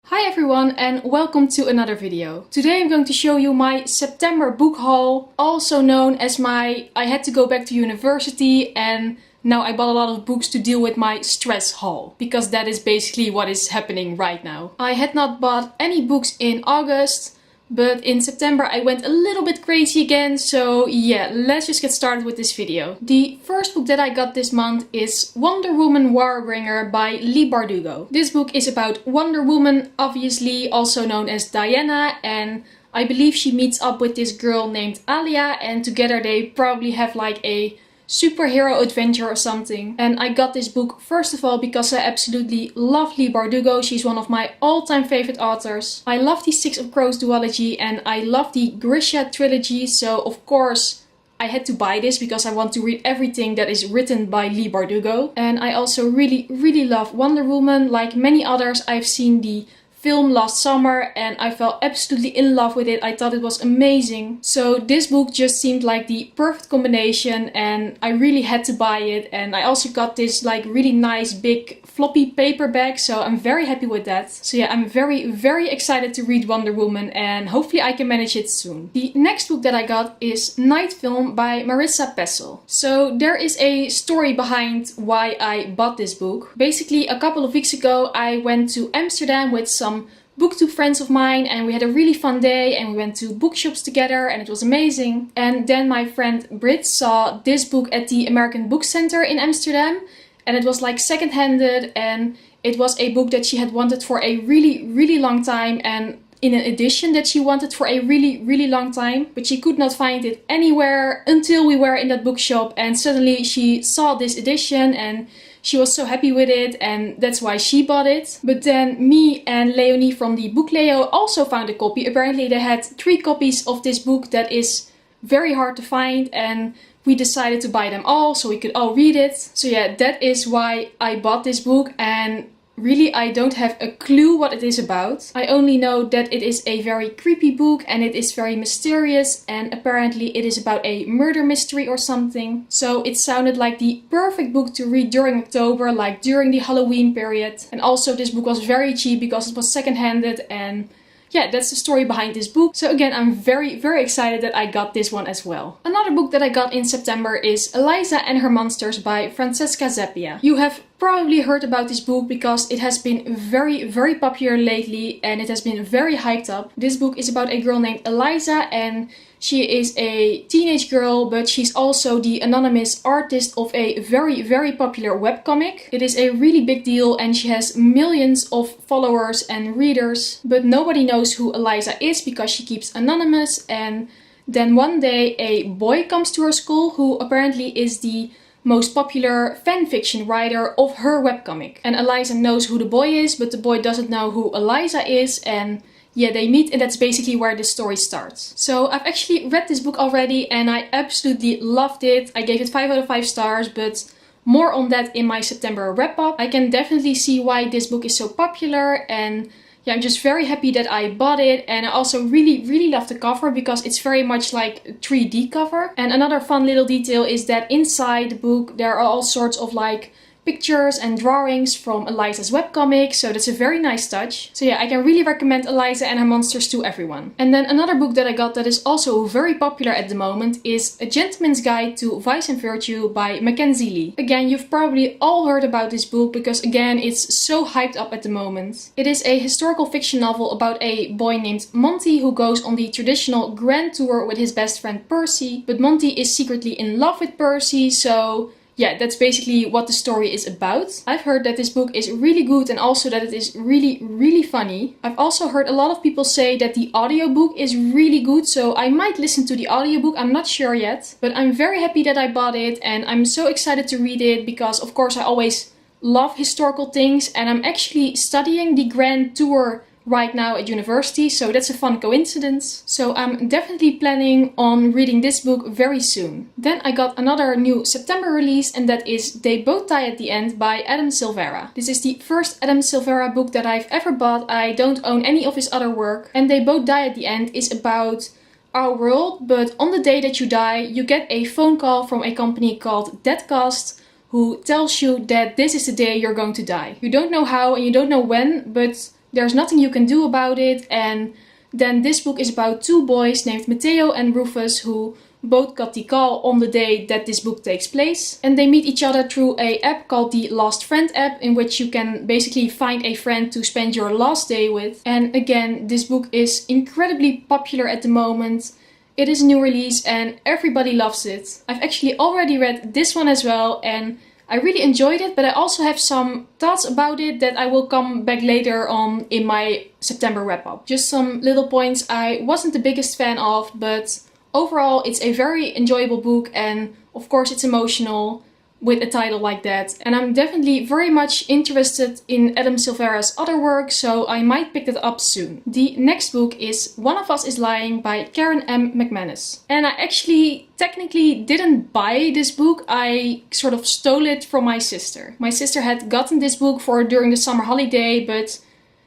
Hi everyone and welcome to another video. Today I'm going to show you my September book haul, also known as I had to go back to university and now I bought a lot of books to deal with my stress haul, because that is basically what is happening right now. I had not bought any books in August, but in September I went a little bit crazy again, so yeah, let's just get started with this video. The first book that I got this month is Wonder Woman Warbringer by Leigh Bardugo. This book is about Wonder Woman, obviously also known as Diana, and I believe she meets up with this girl named Alia, and together they probably have like a superhero adventure or something. And I got this book first of all because I absolutely love Leigh Bardugo. She's one of my all-time favorite authors. I love the Six of Crows duology and I love the Grisha trilogy, so of course I had to buy this because I want to read everything that is written by Leigh Bardugo. And I also really love Wonder Woman. Like many others, I've seen the film last summer and I fell absolutely in love with it. I thought it was amazing. So this book just seemed like the perfect combination and I really had to buy it. And I also got this like really nice big floppy paperback, so I'm very happy with that. So yeah, I'm very excited to read Wonder Woman and hopefully I can manage it soon. The next book that I got is Night Film by Marissa Pessel. So there is a story behind why I bought this book. Basically, a couple of weeks ago I went to Amsterdam with some booktube friends of mine and we had a really fun day and we went to bookshops together and it was amazing. And then my friend Brit saw this book at the American Book Center in Amsterdam and it was like second-handed and it was a book that she had wanted for a really long time and in an edition that she wanted for a really long time, but she could not find it anywhere until we were in that bookshop and suddenly she saw this edition and she was so happy with it and that's why she bought it. But then me and Leonie from the Book Leo also found a copy. Apparently they had 3 copies of this book that is very hard to find and we decided to buy them all so we could all read it. So yeah, that is why I bought this book and really I don't have a clue what it is about. I only know that it is a very creepy book and it is very mysterious and apparently it is about a murder mystery or something. So it sounded like the perfect book to read during October, like during the Halloween period. And also this book was very cheap because it was second-handed and yeah, that's the story behind this book. So again, I'm very excited that I got this one as well. Another book that I got in September is Eliza and Her Monsters by Francesca Zappia. You have probably heard about this book because it has been very popular lately and it has been very hyped up. This book is about a girl named Eliza and she is a teenage girl, but she's also the anonymous artist of a very popular webcomic. It is a really big deal and she has millions of followers and readers, but nobody knows who Eliza is because she keeps anonymous. And then one day a boy comes to her school who apparently is the most popular fanfiction writer of her webcomic. And Eliza knows who the boy is, but the boy doesn't know who Eliza is, and yeah, they meet and that's basically where the story starts. So I've actually read this book already and I absolutely loved it. I gave it 5 out of 5 stars, but more on that in my September wrap up. I can definitely see why this book is so popular and yeah, I'm just very happy that I bought it. And I also really love the cover because it's very much like a 3D cover. And another fun little detail is that inside the book there are all sorts of like pictures and drawings from Eliza's webcomic, so that's a very nice touch. So yeah, I can really recommend Eliza and Her Monsters to everyone. And then another book that I got that is also very popular at the moment is A Gentleman's Guide to Vice and Virtue by Mackenzie Lee. Again, you've probably all heard about this book because again, it's so hyped up at the moment. It is a historical fiction novel about a boy named Monty who goes on the traditional grand tour with his best friend Percy, but Monty is secretly in love with Percy, so yeah, that's basically what the story is about. I've heard that this book is really good and also that it is really funny. I've also heard a lot of people say that the audiobook is really good, so I might listen to the audiobook, I'm not sure yet. But I'm very happy that I bought it and I'm so excited to read it because of course I always love historical things and I'm actually studying the Grand Tour right now at university, so that's a fun coincidence. So I'm definitely planning on reading this book very soon. Then I got another new September release and that is They Both Die at the End by Adam Silvera. This is the first Adam Silvera book that I've ever bought. I don't own any of his other work. And They Both Die at the End is about our world, but on the day that you die, you get a phone call from a company called Deadcast who tells you that this is the day you're going to die. You don't know how and you don't know when, but there's nothing you can do about it. And then this book is about two boys named Matteo and Rufus who both got the call on the day that this book takes place. And they meet each other through an app called the Last Friend app, in which you can basically find a friend to spend your last day with. And again, this book is incredibly popular at the moment. It is a new release and everybody loves it. I've actually already read this one as well and I really enjoyed it, but I also have some thoughts about it that I will come back later on in my September wrap-up. Just some little points I wasn't the biggest fan of, but overall it's a very enjoyable book and of course it's emotional with a title like that. And I'm definitely very much interested in Adam Silvera's other work, so I might pick that up soon. The next book is One of Us is Lying by Karen M. McManus. And I actually technically didn't buy this book, I sort of stole it from my sister. My sister had gotten this book for during the summer holiday, but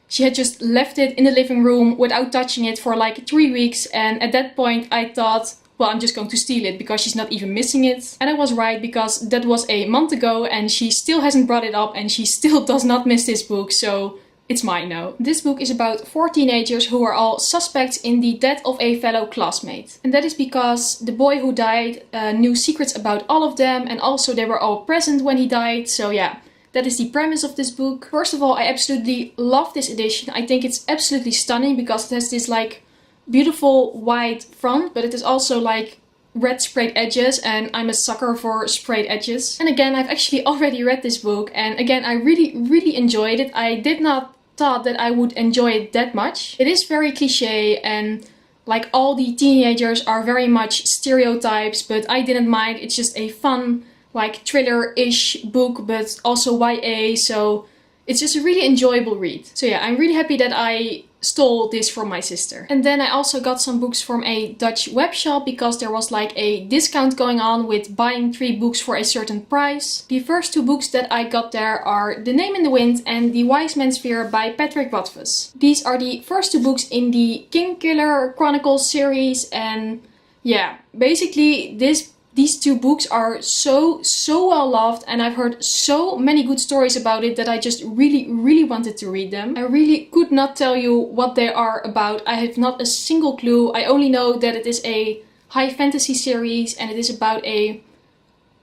she had just left it in the living room without touching it for like 3 weeks, and at that point I thought, well, I'm just going to steal it because she's not even missing it. And I was right, because that was a month ago and she still hasn't brought it up and she still does not miss this book, so it's mine now. This book is about 4 teenagers who are all suspects in the death of a fellow classmate. And that is because the boy who died knew secrets about all of them, and also they were all present when he died, so yeah. That is the premise of this book. First of all, I absolutely love this edition. I think it's absolutely stunning because it has this like beautiful white front, but it is also like red sprayed edges, and I'm a sucker for sprayed edges. And again, I've actually already read this book, and again, I really enjoyed it. I did not thought that I would enjoy it that much. It is very cliche and like all the teenagers are very much stereotypes, but I didn't mind. It's just a fun like thriller-ish book, but also YA, so it's just a really enjoyable read. So yeah, I'm really happy that I stole this from my sister. And then I also got some books from a Dutch webshop because there was like a discount going on with buying 3 books for a certain price. The first 2 books that I got there are The Name in the Wind and The Wise Man's Fear by Patrick Rothfuss. These are the first 2 books in the Kingkiller Chronicles series, and yeah, basically these 2 books are so well loved, and I've heard so many good stories about it that I just really wanted to read them. I really could not tell you what they are about. I have not a single clue. I only know that it is a high fantasy series and it is about a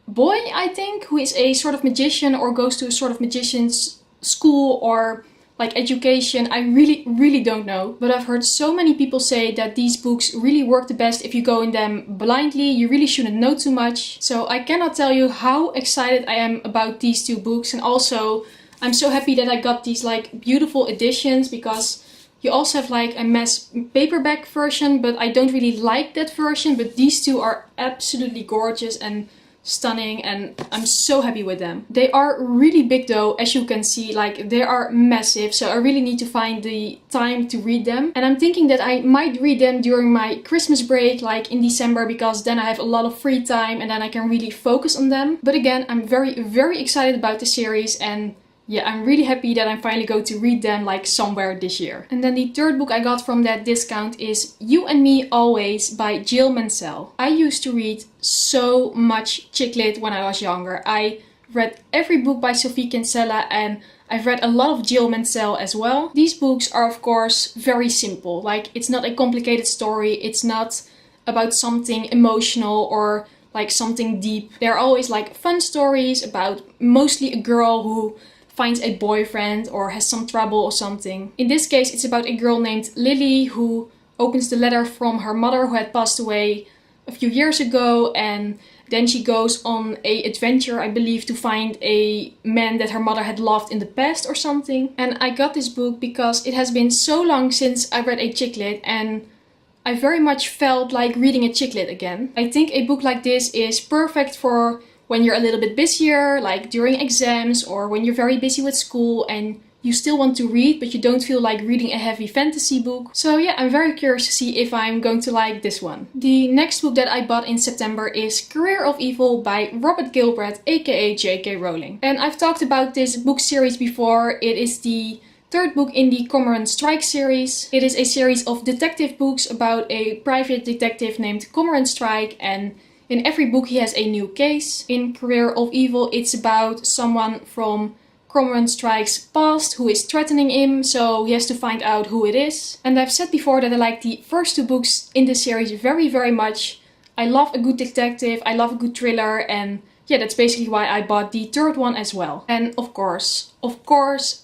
boy, I think, who is a sort of magician or goes to a sort of magician's school or like education. I really don't know, but I've heard so many people say that these books really work the best if you go in them blindly. You really shouldn't know too much. So I cannot tell you how excited I am about these 2 books, and also I'm so happy that I got these like beautiful editions, because you also have like a mass paperback version, but I don't really like that version. But these 2 are absolutely gorgeous and stunning, and I'm so happy with them. They are really big though, as you can see, like they are massive, so I really need to find the time to read them. And I'm thinking that I might read them during my Christmas break, like in December, because then I have a lot of free time and then I can really focus on them. But again, I'm very excited about the series, and yeah, I'm really happy that I'm finally going to read them like somewhere this year. And then the third book I got from that discount is You and Me Always by Jill Mansell. I used to read so much chick lit when I was younger. I read every book by Sophie Kinsella, and I've read a lot of Jill Mansell as well. These books are of course very simple. Like, it's not a complicated story. It's not about something emotional or like something deep. They're always like fun stories about mostly a girl who finds a boyfriend or has some trouble or something. In this case, it's about a girl named Lily who opens the letter from her mother who had passed away a few years ago, and then she goes on a adventure, I believe, to find a man that her mother had loved in the past or something. And I got this book because it has been so long since I read a chick lit, and I very much felt like reading a chick lit again. I think a book like this is perfect for when you're a little bit busier, like during exams, or when you're very busy with school and you still want to read, but you don't feel like reading a heavy fantasy book. So yeah, I'm very curious to see if I'm going to like this one. The next book that I bought in September is Career of Evil by Robert Gilbreth, aka J.K. Rowling. And I've talked about this book series before. It is the 3rd book in the Cormoran Strike series. It is a series of detective books about a private detective named Cormoran Strike, and in every book he has a new case. In Career of Evil, it's about someone from Cromwell strikes past who is threatening him, so he has to find out who it is. And I've said before that I like the first 2 books in this series very, very much. I love a good detective, I love a good thriller, and yeah, that's basically why I bought the 3rd one as well. And of course,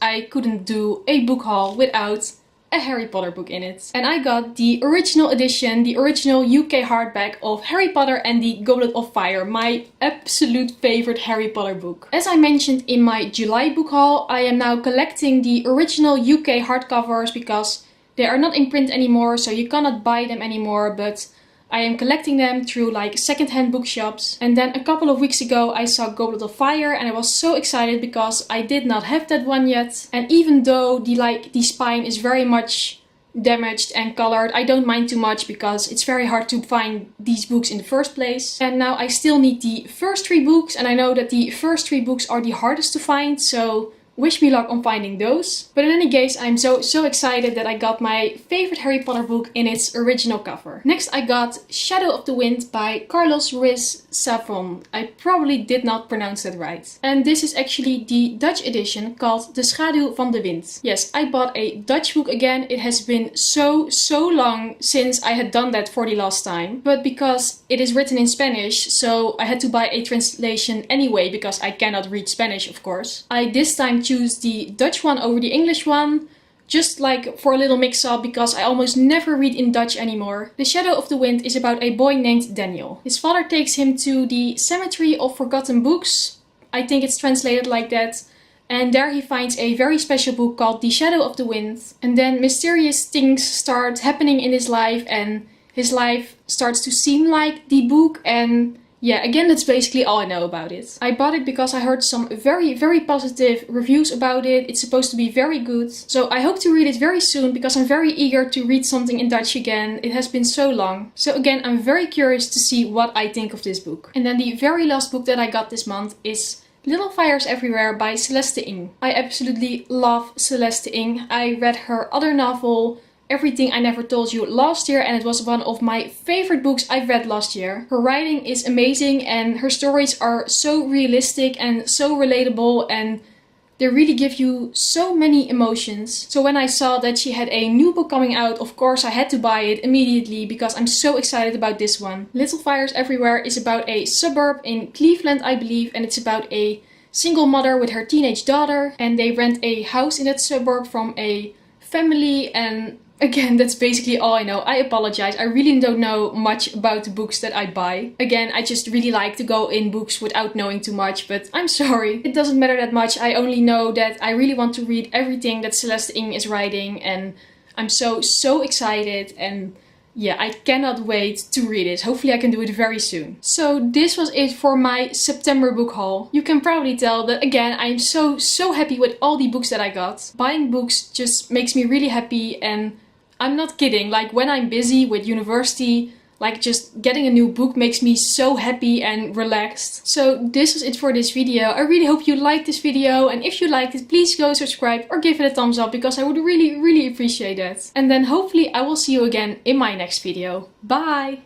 I couldn't do a book haul without a Harry Potter book in it. And I got the original edition, the original UK hardback of Harry Potter and the Goblet of Fire, my absolute favorite Harry Potter book. As I mentioned in my July book haul, I am now collecting the original UK hardcovers because they are not in print anymore, so you cannot buy them anymore, but I am collecting them through like secondhand bookshops. And then a couple of weeks ago I saw Goblet of Fire and I was so excited because I did not have that one yet. And even though the spine is very much damaged and colored, I don't mind too much because it's very hard to find these books in the first place. And now I still need the first 3 books, and I know that the first 3 books are the hardest to find, so wish me luck on finding those. But in any case, I'm so excited that I got my favorite Harry Potter book in its original cover. Next I got Shadow of the Wind by Carlos Ruiz Zafón. I probably did not pronounce that right. And this is actually the Dutch edition called De Schaduw van de Wind. Yes, I bought a Dutch book again. It has been so long since I had done that for the last time. But because it is written in Spanish, so I had to buy a translation anyway because I cannot read Spanish, of course. I this time choose the Dutch one over the English one, just like for a little mix-up because I almost never read in Dutch anymore. The Shadow of the Wind is about a boy named Daniel. His father takes him to the Cemetery of Forgotten Books, I think it's translated like that, and there he finds a very special book called The Shadow of the Wind. And then mysterious things start happening in his life and his life starts to seem like the book, and yeah, again, that's basically all I know about it. I bought it because I heard some very positive reviews about it. It's supposed to be very good. So I hope to read it very soon because I'm very eager to read something in Dutch again. It has been so long. So again, I'm very curious to see what I think of this book. And then the very last book that I got this month is Little Fires Everywhere by Celeste Ng. I absolutely love Celeste Ng. I read her other novel, Everything I Never Told You, last year, and it was one of my favorite books I've read last year. Her writing is amazing and her stories are so realistic and so relatable, and they really give you so many emotions. So when I saw that she had a new book coming out, of course I had to buy it immediately because I'm so excited about this one. Little Fires Everywhere is about a suburb in Cleveland, I believe, and it's about a single mother with her teenage daughter, and they rent a house in that suburb from a family. And again, that's basically all I know. I apologize. I really don't know much about the books that I buy. Again, I just really like to go in books without knowing too much, but I'm sorry. It doesn't matter that much. I only know that I really want to read everything that Celeste Ng is writing, and I'm so excited, and yeah, I cannot wait to read it. Hopefully I can do it very soon. So this was it for my September book haul. You can probably tell that again, I'm so happy with all the books that I got. Buying books just makes me really happy, and I'm not kidding. Like when I'm busy with university, like just getting a new book makes me so happy and relaxed. So this was it for this video. I really hope you liked this video, and if you liked it, please go subscribe or give it a thumbs up because I would really appreciate that. And then hopefully I will see you again in my next video. Bye!